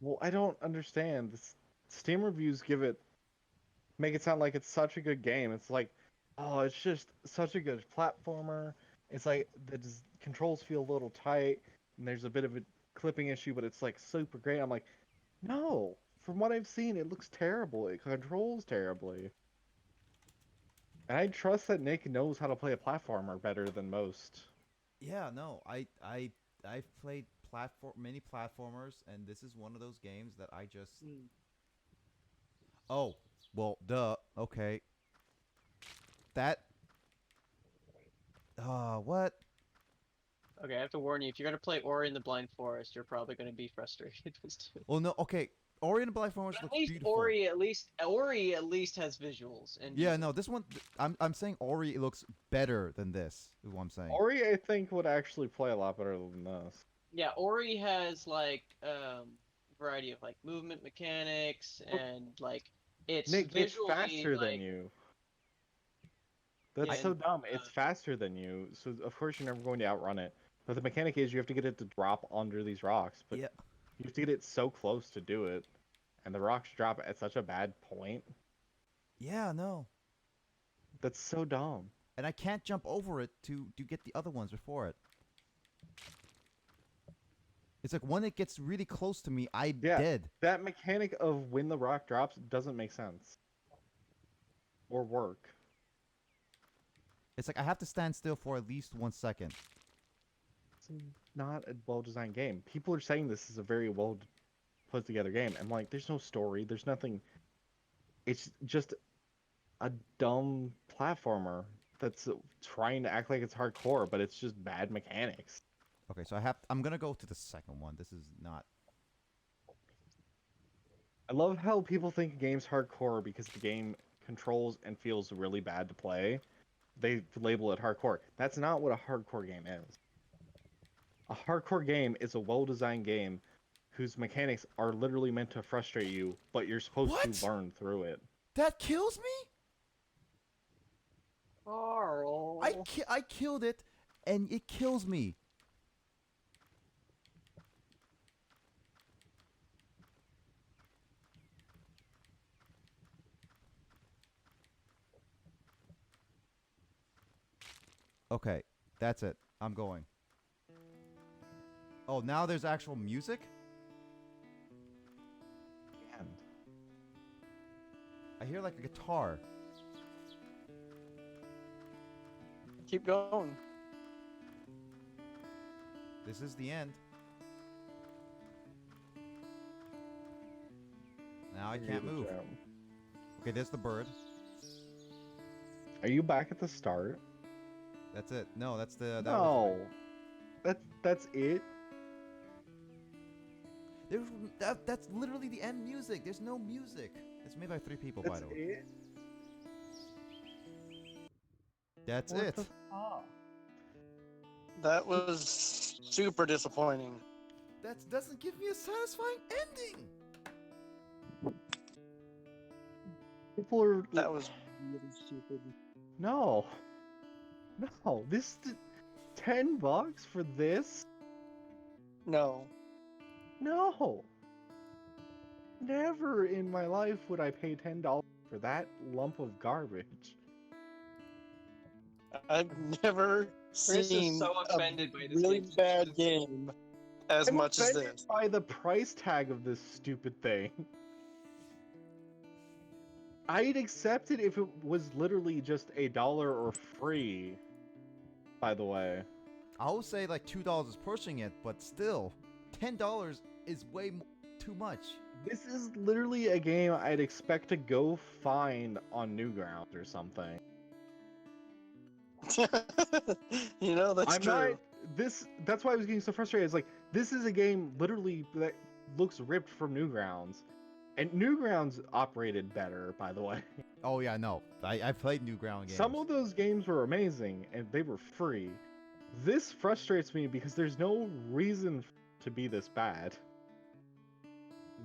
Well, I don't understand. Steam reviews make it sound like it's such a good game. It's like, oh, it's just such a good platformer. It's like the controls feel a little tight, and there's a bit of a clipping issue, but it's like super great. I'm like, no. From what I've seen, it looks terrible. It controls terribly. And I trust that Nick knows how to play a platformer better than most. Yeah, no, I've played many platformers, and this is one of those games that I just. Oh, well, duh. Okay. That. What? Okay, I have to warn you. If you're gonna play Ori and the Blind Forest, you're probably gonna be frustrated with it. Well, no. Okay. Ori and the Black Forest But at looks least beautiful. Ori at least has visuals and Yeah, music. no. This one, I'm saying Ori looks better than this. Is what I'm saying. Ori, I think, would actually play a lot better than this. Yeah, Ori has like variety of like movement mechanics and like it's Nick, it's visually faster than like you. That's yeah, so and, dumb. It's faster than you, so of course you're never going to outrun it. But the mechanic is you have to get it to drop under these rocks, but Yeah. you have to get it so close to do it, and the rocks drop at such a bad point. Yeah, no. That's so dumb. And I can't jump over it to get the other ones before it. It's like when it gets really close to me, I'm Yeah. dead. That mechanic of when the rock drops doesn't make sense. Or work. It's like I have to stand still for at least 1 second. It's not a well-designed game. People are saying this is a very well put together game. And like, there's no story. There's nothing. It's just a dumb platformer that's trying to act like it's hardcore, but it's just bad mechanics. Okay, so I'm gonna go to the second one. This is not. I love how people think a game's hardcore because the game controls and feels really bad to play. They label it hardcore. That's not what a hardcore game is. A hardcore game is a well-designed game whose mechanics are literally meant to frustrate you, but you're supposed What? to learn through it. That kills me? Carl. I killed it, and it kills me. Okay, that's it. I'm going. Oh, now there's actual music? And I hear like a guitar. Keep going. This is the end. Now I can't move. Okay, there's the bird. Are you back at the start? That's it. No, that's the. That No. That's it. That's literally the end music. There's no music. It's made by 3 people, by That's the way. it. That's What it. the fuck? That was super disappointing. That doesn't give me a satisfying ending. People are. That was really stupid. No. No. This. $10 for this? No. No. Never in my life would I pay $10 for that lump of garbage. I've never Chris seen is so a offended by this really game. bad game as I'm much as offended this. by the price tag of this stupid thing. I'd accept it if it was literally just $1 or free. By the way, I would say like $2 is pushing it, but still, $10 is way too much. this is literally a game I'd expect to go find on Newgrounds or something. You know, that's I'm true. not. That's why I was getting so frustrated. It's like this is a game literally that looks ripped from Newgrounds, and Newgrounds operated better, by the way. Oh yeah, no. I played Newground games. Some of those games were amazing and they were free. This frustrates me because there's no reason to be this bad.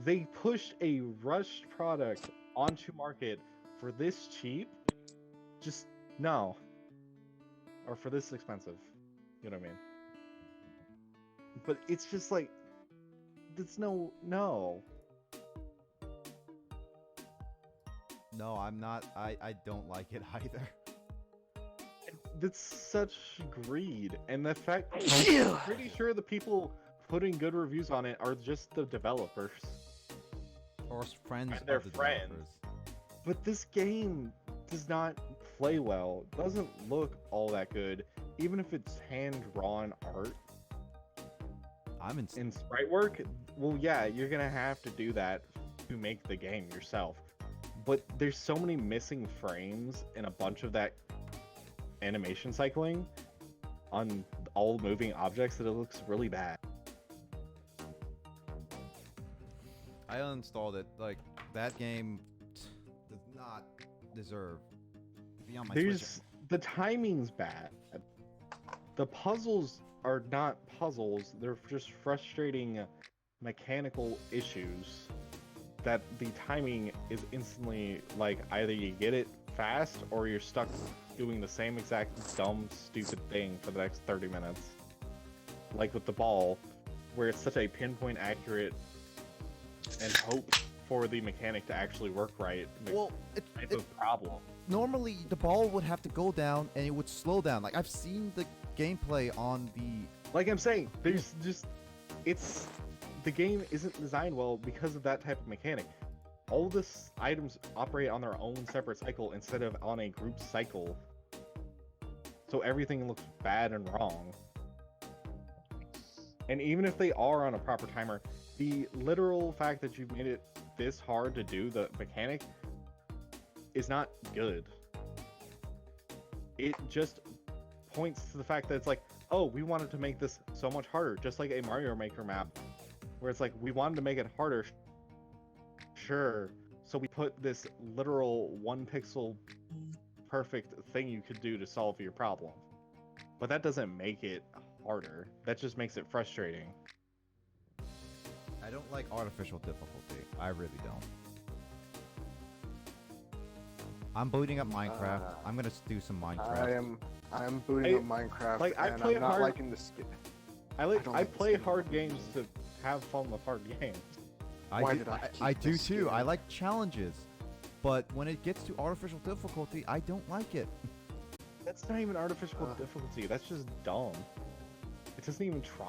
They pushed a rushed product onto market for this cheap. Just no. Or for this expensive. You know what I mean? But it's just like it's no. No, I'm not. I don't like it either. That's such greed, and the fact I'm pretty sure the people putting good reviews on it are just the developers. Or friends And their of the friends. developers. But this game does not play well, doesn't look all that good, even if it's hand-drawn art I'm in. in sprite work. Well, yeah, you're gonna have to do that to make the game yourself. But there's so many missing frames and a bunch of that animation cycling on all moving objects that it looks really bad. I uninstalled it. Like that game does not deserve to be on my Switch. There's the timing's bad. The puzzles are not puzzles. They're just frustrating mechanical issues that the timing is instantly like either you get it fast or you're stuck doing the same exact dumb stupid thing for the next 30 minutes. Like with the ball, where it's such a pinpoint accurate and hope for the mechanic to actually work right. Well, Type of problem. normally the ball would have to go down and it would slow down. Like I've seen the gameplay on the. Like I'm saying, there's just the game isn't designed well because of that type of mechanic. All the items operate on their own separate cycle instead of on a group cycle. So everything looks bad and wrong. And even if they are on a proper timer, the literal fact that you've made it this hard to do the mechanic is not good. It just points to the fact that it's like, oh, we wanted to make this so much harder, just like a Mario Maker map, where it's like, we wanted to make it harder, sure, so we put this literal 1 pixel perfect thing you could do to solve your problem. But that doesn't make it harder, that just makes it frustrating. I don't like artificial difficulty. I really don't. I'm booting up Minecraft. I'm gonna do some Minecraft. I'm booting up Minecraft, like, I and play I'm not hard- liking this. I play hard games to have fun with hard games. Why do, did I keep I do this too. I game? like challenges, but when it gets to artificial difficulty, I don't like it. That's not even artificial difficulty, that's just dumb. It doesn't even try.